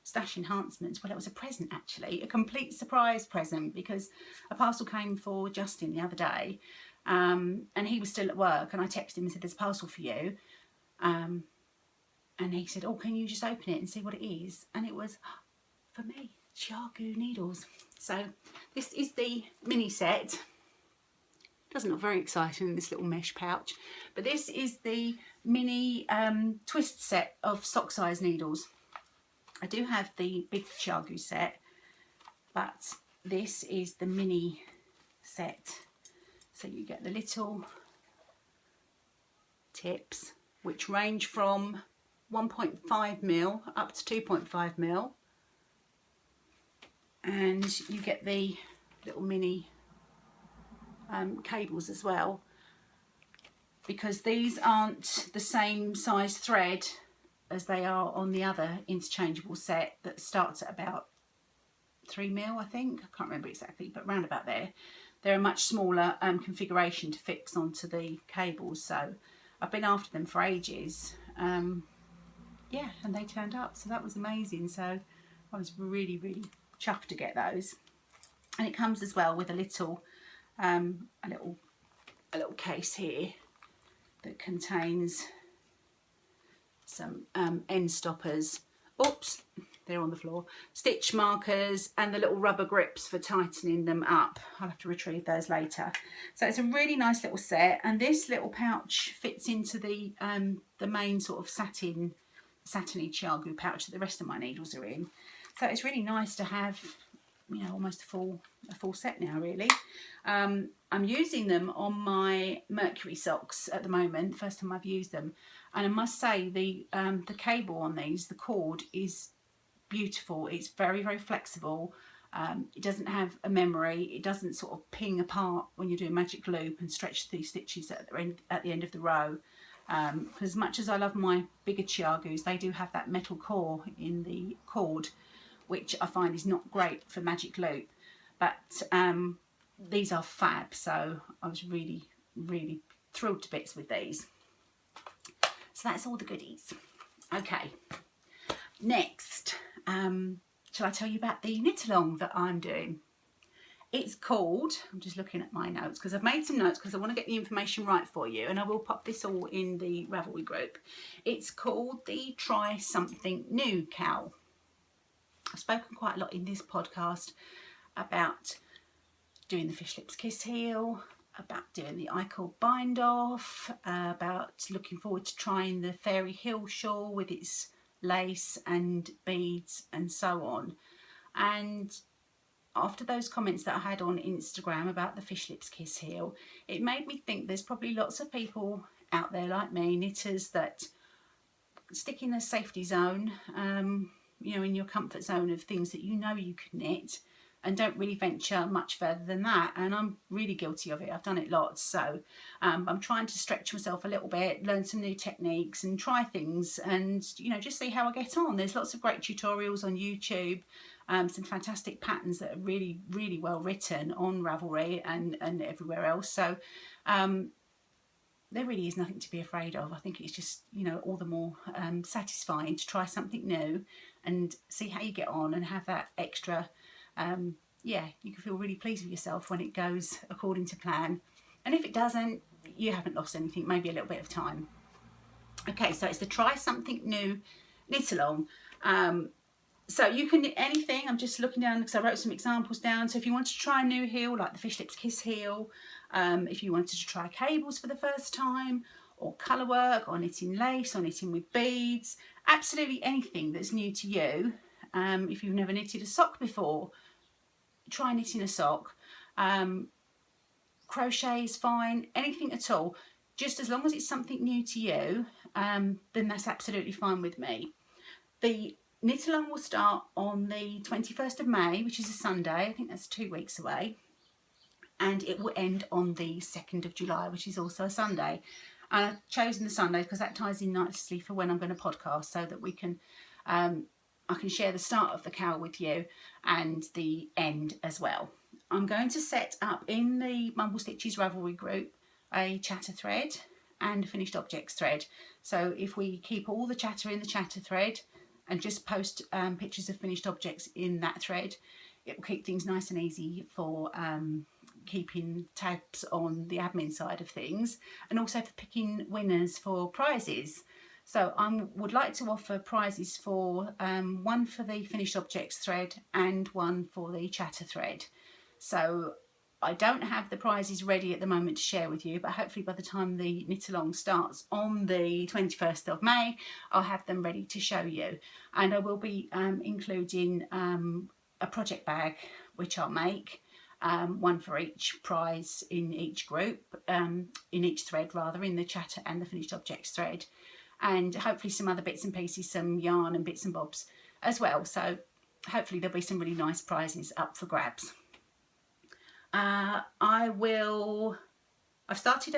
stash enhancements, well, it was a present actually, a complete surprise present, because a parcel came for Justin the other day, and he was still at work, and I texted him and said, there's a parcel for you, and he said, oh, can you just open it and see what it is? And it was, for me, chargoo needles. So this is the mini set. Doesn't look very exciting in this little mesh pouch, but this is the mini twist set of sock size needles. I do have the big chargoo set, but this is the mini set. So you get the little tips, which range from 1.5mm up to 2.5mm, and you get the little mini cables as well, because these aren't the same size thread as they are on the other interchangeable set that starts at about 3mm, I think. I can't remember exactly, but round about there. They're a much smaller configuration to fix onto the cables, so I've been after them for ages. Yeah, and they turned up, so that was amazing. So I was really chuffed to get those. And it comes as well with a little case here that contains some end stoppers. Oops, they're on the floor. Stitch markers and the little rubber grips for tightening them up. I'll have to retrieve those later. So it's a really nice little set, and this little pouch fits into the main sort of satiny chargoo pouch that the rest of my needles are in. So it's really nice to have, you know, almost a full set now, really. I'm using them on my Mercury socks at the moment, first time I've used them, and I must say the cable on these, the cord, is beautiful. It's very flexible. It doesn't have a memory. It doesn't sort of ping apart when you do a magic loop and stretch the stitches at the end of the row. As much as I love my bigger chargoos, they do have that metal core in the cord, which I find is not great for magic loop, but these are fab, so I was really thrilled to bits with these. So that's all the goodies. Okay, next, shall I tell you about the knit along that I'm doing? It's called, I'm just looking at my notes because I've made some notes because I want to get the information right for you, and I will pop this all in the Ravelry group. It's called the Try Something New cowl. I've spoken quite a lot in this podcast about doing the Fish Lips Kiss heel, about doing the Icol bind off, about looking forward to trying the Fairy Hill shawl with its lace and beads and so on. And after those comments that I had on Instagram about the Fish Lips Kiss heel, it made me think there's probably lots of people out there like me, knitters, that stick in a safety zone, you know, in your comfort zone of things that you know you can knit, and don't really venture much further than that. And I'm really guilty of it. I've done it lots. So I'm trying to stretch myself a little bit, learn some new techniques and try things, and, you know, just see how I get on. There's lots of great tutorials on YouTube, some fantastic patterns that are really well written on Ravelry and everywhere else. So there really is nothing to be afraid of. I think it's just, you know, all the more satisfying to try something new and see how you get on, and have that extra, yeah, you can feel really pleased with yourself when it goes according to plan. And if it doesn't, you haven't lost anything, maybe a little bit of time. Okay, so it's the Try Something New knit along. So you can knit anything. I'm just looking down because I wrote some examples down. So if you want to try a new heel like the Fish Lips Kiss heel, if you wanted to try cables for the first time, or colour work, or knitting lace, or knitting with beads, absolutely anything that's new to you. If you've never knitted a sock before, try knitting a sock. Crochet is fine, anything at all. Just as long as it's something new to you, then that's absolutely fine with me. The knit along will start on the 21st of May, which is a Sunday. I think that's 2 weeks away. And it will end on the 2nd of July, which is also a Sunday. And I've chosen the Sunday because that ties in nicely for when I'm going to podcast, so that we can I can share the start of the cowl with you and the end as well. I'm going to set up in the Bumble Stitches Ravelry group a chatter thread and a finished objects thread. So if we keep all the chatter in the chatter thread and just post pictures of finished objects in that thread, it will keep things nice and easy for keeping tabs on the admin side of things, and also for picking winners for prizes. So I would like to offer prizes for one for the finished objects thread and one for the chatter thread. So I don't have the prizes ready at the moment to share with you, but hopefully by the time the knit along starts on the 21st of May, I'll have them ready to show you. And I will be including a project bag, which I'll make, one for each prize in each group, in each thread rather, in the chatter and the finished objects thread, and hopefully some other bits and pieces, some yarn and bits and bobs as well. So hopefully there'll be some really nice prizes up for grabs. I've started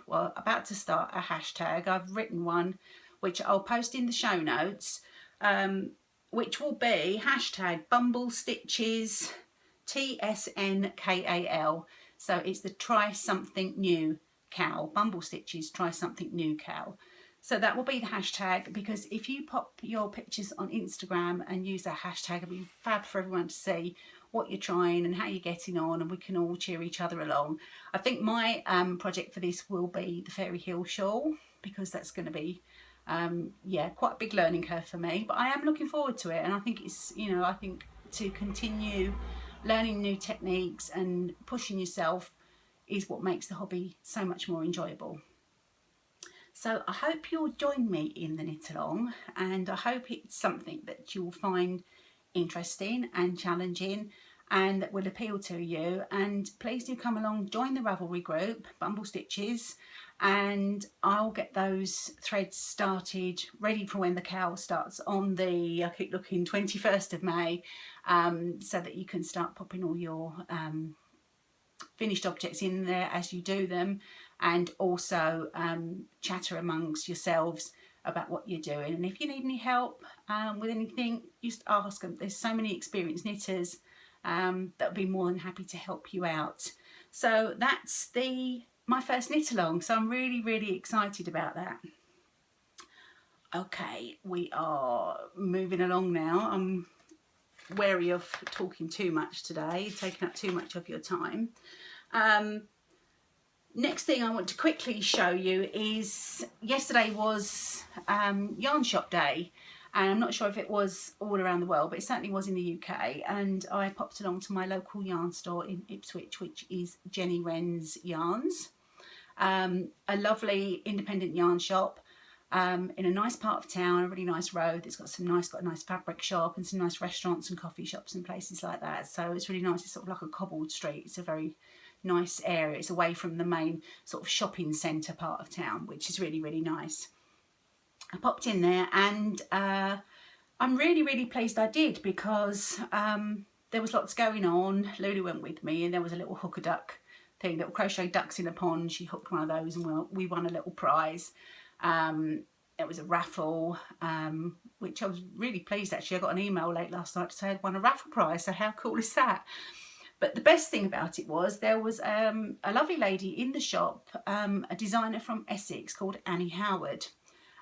about to start a hashtag. I've written one which I'll post in the show notes, which will be hashtag Bumble Stitches TSNKAL. So it's the Try Something New cowl. Bumble Stitches Try Something New cowl. So that will be the hashtag, because if you pop your pictures on Instagram and use that hashtag, it'll be fab for everyone to see what you're trying and how you're getting on, and we can all cheer each other along. I think my project for this will be the Fairy Hill shawl, because that's going to be quite a big learning curve for me, but I am looking forward to it. And I think it's, I think to continue learning new techniques and pushing yourself is what makes the hobby so much more enjoyable. So I hope you'll join me in the knit along, and I hope it's something that you'll find interesting and challenging and that will appeal to you. And please do come along, join the Ravelry group, Bumble Stitches, and I'll get those threads started ready for when the cowl starts on the, I keep looking, 21st of May, so that you can start popping all your finished objects in there as you do them, and also chatter amongst yourselves about what you're doing. And if you need any help with anything, just ask them. There's so many experienced knitters that'll be more than happy to help you out. So that's my first knit along, so I'm really excited about that. Okay, we are moving along now. I'm wary of talking too much today, taking up too much of your time. Next thing I want to quickly show you is, yesterday was yarn shop day, and I'm not sure if it was all around the world, but it certainly was in the UK, and I popped along to my local yarn store in Ipswich, which is Jenny Wren's Yarns, a lovely independent yarn shop in a nice part of town, a really nice road. It's got a nice fabric shop and some nice restaurants and coffee shops and places like that, so it's really nice. It's sort of like a cobbled street. It's a very nice area. It's away from the main sort of shopping centre part of town, which is really nice. I popped in there, and I'm really pleased I did, because there was lots going on. Lulu went with me, and there was a little hooker duck thing, little crochet ducks in a pond. She hooked one of those, and we won a little prize. It was a raffle, which I was really pleased actually. I got an email late last night to say I'd won a raffle prize, so how cool is that? But the best thing about it was there was a lovely lady in the shop, a designer from Essex called Annie Howard.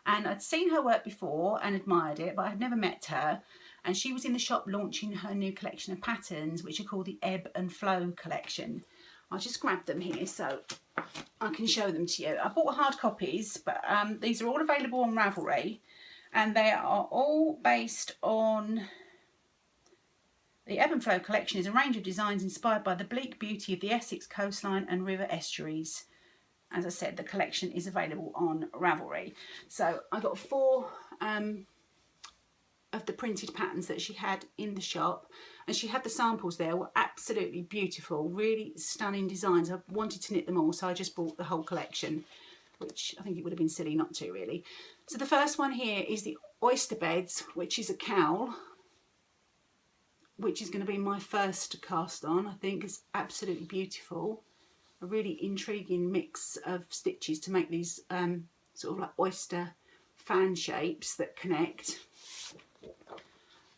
And I'd seen her work before and admired it, but I'd never met her. And she was in the shop launching her new collection of patterns, which are called the Ebb and Flow collection. I'll just grab them here so I can show them to you. I bought hard copies, but these are all available on Ravelry, and they are all based on... The Ebb and Flow collection is a range of designs inspired by the bleak beauty of the Essex coastline and river estuaries. As I said, the collection is available on Ravelry. So I got 4 of the printed patterns that she had in the shop, and she had the samples there. Were absolutely beautiful, really stunning designs. I wanted to knit them all, so I just bought the whole collection, which I think it would have been silly not to, really. So the first one here is the Oyster Beds, which is a cowl, which is going to be my first cast on. I think it's absolutely beautiful. a really intriguing mix of stitches to make these sort of like oyster fan shapes that connect.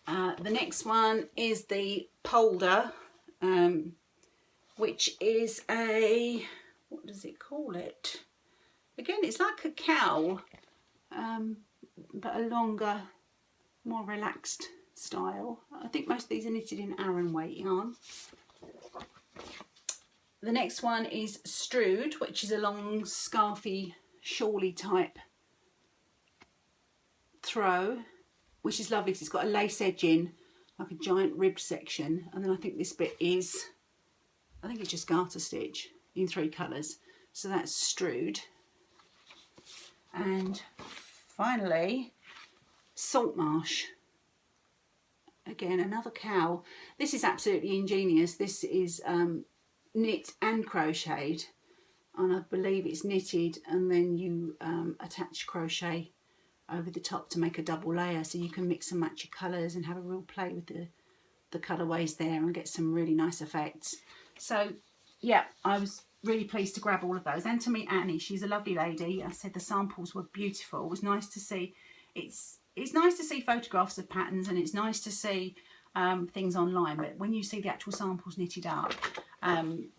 The next one is the polder, which is a, what does it call it? Again, it's like a cowl, but a longer, more relaxed style. I think most of these are knitted in Aran weight yarn. The next one is Strood, which is a long scarfy, shawly type throw, which is lovely because it's got a lace edging, like a giant rib section, and then I think this bit is, I think it's just garter stitch in 3 colours. So that's Strood. And finally, Saltmarsh. Again, another cowl. This is absolutely ingenious. This is knit and crocheted, and I believe it's knitted and then you attach crochet over the top to make a double layer, so you can mix and match your colours and have a real play with the colourways there and get some really nice effects. So yeah, I was really pleased to grab all of those. And to meet Annie, she's a lovely lady. I said the samples were beautiful. It was nice to see. It's nice to see photographs of patterns, and it's nice to see things online, but when you see the actual samples knitted up,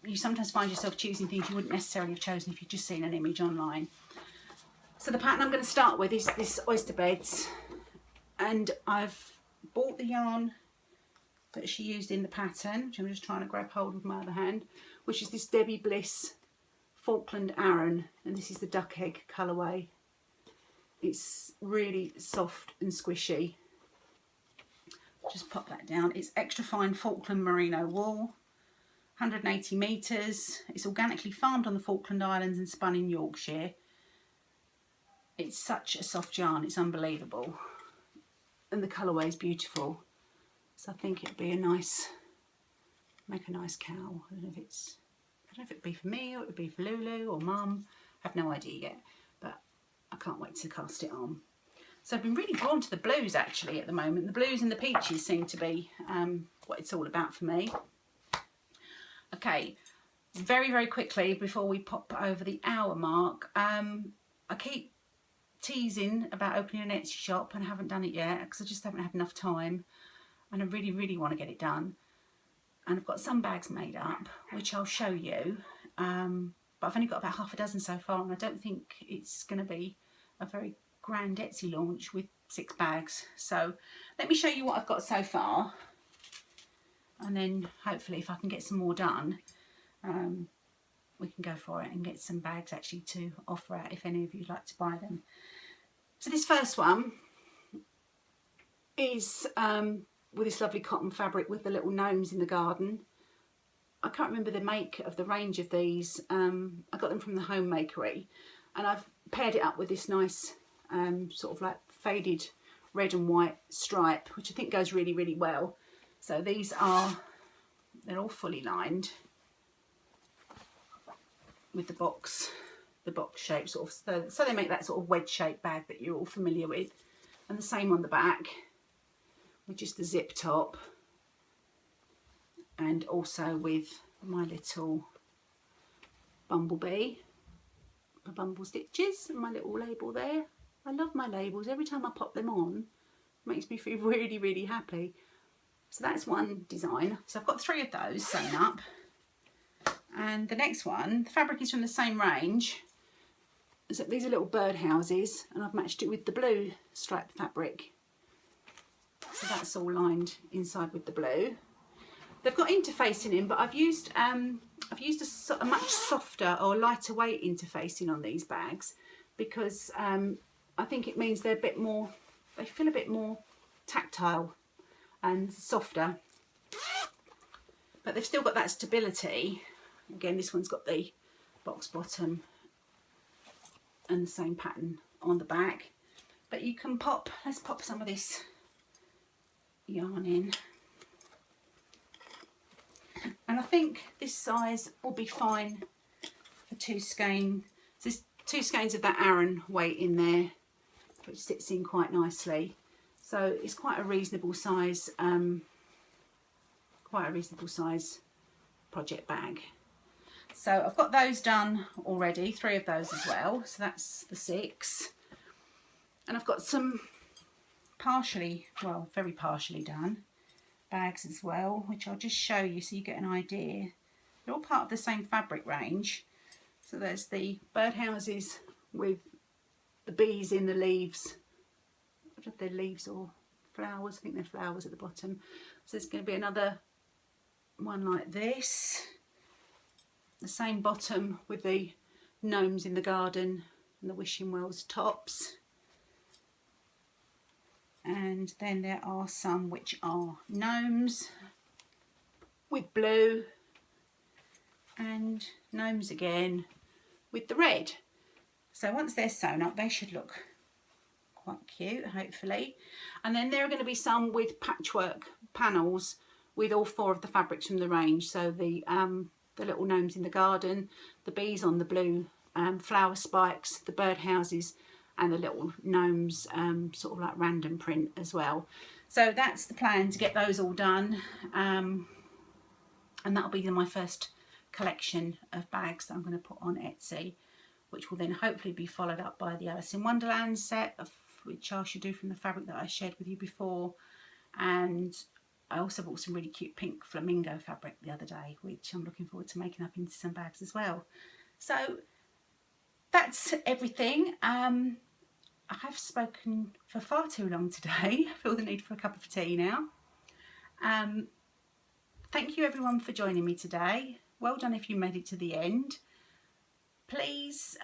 you sometimes find yourself choosing things you wouldn't necessarily have chosen if you'd just seen an image online. So the pattern I'm going to start with is this oyster beds, and I've bought the yarn that she used in the pattern, which I'm just trying to grab hold with my other hand, which is this Debbie Bliss Falkland Aran, and this is the duck egg colourway. It's really soft and squishy. Just pop that down. It's extra fine Falkland merino wool, 180 metres. It's organically farmed on the Falkland Islands and spun in Yorkshire. It's such a soft yarn, it's unbelievable. And the colourway is beautiful. So I think it'd be a nice, make a nice cowl. I don't know if it'd be for me or it'd be for Lulu or Mum. I have no idea yet, but I can't wait to cast it on. So I've been really drawn to the blues actually at the moment. The blues and the peaches seem to be what it's all about for me. Okay, very, very quickly before we pop over the hour mark, I keep teasing about opening an Etsy shop and I haven't done it yet because I just haven't had enough time, and I really, really want to get it done. And I've got some bags made up, which I'll show you, but I've only got about half a dozen so far, and I don't think it's going to be a very grand Etsy launch with 6 bags. So let me show you what I've got so far, and then hopefully if I can get some more done, we can go for it and get some bags actually to offer out if any of you'd like to buy them. So this first one is with this lovely cotton fabric with the little gnomes in the garden. I can't remember the make of the range of these. I got them from the Handmade, and I've paired it up with this nice sort of like faded red and white stripe, which I think goes really, really well. So these are, they're all fully lined with the box shape sort of, so they make that sort of wedge shaped bag that you're all familiar with. And the same on the back, with just the zip top, and also with my little bumblebee, my bumble stitches, and my little label there. I love my labels. Every time I pop them on, it makes me feel really, really happy. So that's one design. So I've got 3 of those sewn up. And the next one, the fabric is from the same range. So these are little bird houses, and I've matched it with the blue striped fabric. So that's all lined inside with the blue. They've got interfacing in, but I've used a much softer or lighter weight interfacing on these bags because I think it means they're a bit more, they feel a bit more tactile and softer, but they've still got that stability. Again, this one's got the box bottom and the same pattern on the back, but you can pop, let's pop some of this yarn in, and I think this size will be fine for 2 skeins. So there's 2 skeins of that Aran weight in there, which sits in quite nicely. So it's quite a reasonable size, project bag. So I've got those done already, 3 of those as well. So that's the 6. And I've got some partially, well, very partially done bags as well, which I'll just show you so you get an idea. They're all part of the same fabric range. So there's the birdhouses with the bees in the leaves. I don't know if they're leaves or flowers. I think they're flowers at the bottom. So there's going to be another one like this. The same bottom with the gnomes in the garden and the wishing wells tops. And then there are some which are gnomes with blue and gnomes again with the red. So once they're sewn up, they should look quite cute, hopefully. And then there are going to be some with patchwork panels with all 4 of the fabrics from the range. So the little gnomes in the garden, the bees on the blue flower spikes, the birdhouses, and the little gnomes, sort of like random print as well. So that's the plan, to get those all done. And that'll be my first collection of bags that I'm going to put on Etsy, which will then hopefully be followed up by the Alice in Wonderland set, which I should do from the fabric that I shared with you before. And I also bought some really cute pink flamingo fabric the other day, which I'm looking forward to making up into some bags as well. So that's everything. I have spoken for far too long today. I feel the need for a cup of tea now. Thank you everyone for joining me today. Well done if you made it to the end. Please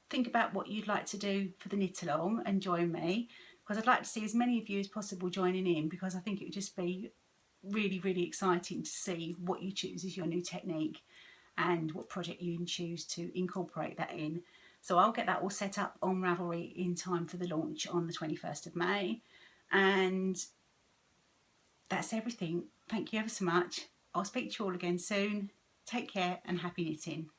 think about what you'd like to do for the knit along and join me, because I'd like to see as many of you as possible joining in, because I think it would just be really, really exciting to see what you choose as your new technique and what project you choose to incorporate that in. So I'll get that all set up on Ravelry in time for the launch on the 21st of May. And that's everything. Thank you ever so much. I'll speak to you all again soon. Take care and happy knitting.